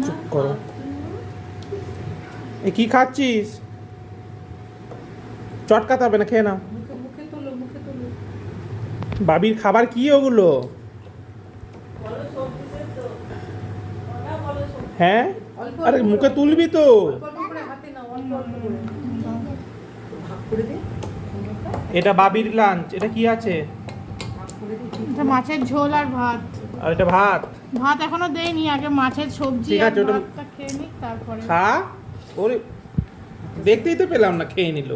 চুপ করো। এ কি খাচ্ছিস? চটকাতে হবে না, খেয়ে নাও। বাবির খাবার কি ওগুলো? হ্যাঁ, আরে মুখে তুলবি তো। এটা বাবির লাঞ্চ। এটা কি আছে? এটা মাছের ঝোল আর ভাত। আর এটা ভাত। ভাত এখনো দেয়নি, আগে মাছের সবজি ঠিক আর আছে, ওটা ভাতটা খেয়ে নিই তারপরে। খা। ওরে দেখতেই তো পেলাম না, খেয়ে নিল।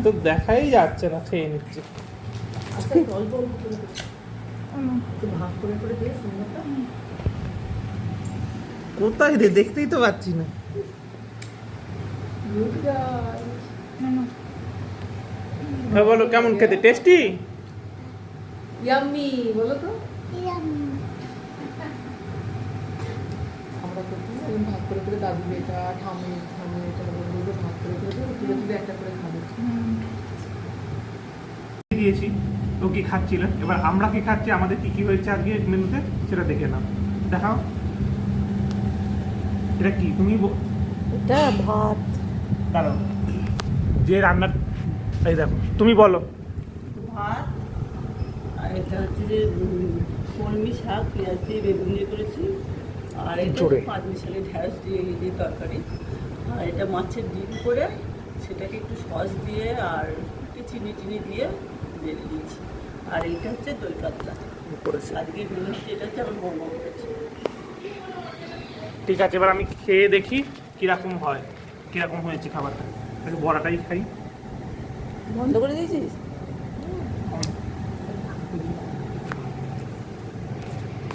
তো দেখাই যাচ্ছে না, খেয়ে নিচ্ছে। কোথায় রে, দেখতেই তো পাচ্ছি না। হ্যাঁ বলো, কেমন খেতে? টেস্টি? ইয়াম্মি বলো তো। আমরা ভাগ করে করে দাদু বেটা ঠামু ঠামু এটা ভাগ করে করে তুলে তুলে একটা করে খাবো। দিয়েছি ও কি খাচ্ছিল, এবার আমরা কি খাচ্ছি, আমাদের কি কি হয়েছে আজকে মেনুতে সেটা দেখে নাও। দেখাও, এটা কি? তুমি এটা ভাত। দাঁড়াও, যে রান্নার, এই দেখো, তুমি বলো। ভাত, আর এটা হচ্ছে যে কলমি শাক পেঁয়াজ দিয়ে বেগুন দিয়ে করেছি, আর এটা জোরে। 5 মিশালি ঢ্যাঁড়স দিয়ে এই দিয়ে তরকারি, আর এটা মাছের ডিম করে সেটাকে একটু সস দিয়ে আর একটু চিনি টিনি দিয়ে বেড়ে দিয়েছি, আর এইটা হচ্ছে দই কাতলা। আজকে মেনু এটা হচ্ছে আমার বৌমা করেছে। ঠিক আছে, এবার আমি খেয়ে দেখি কিরকম হয়, কিরকম হয়েছে খাবারটা। আগে বড়াটাই খাই। বন্ধ করে দিয়েছিস?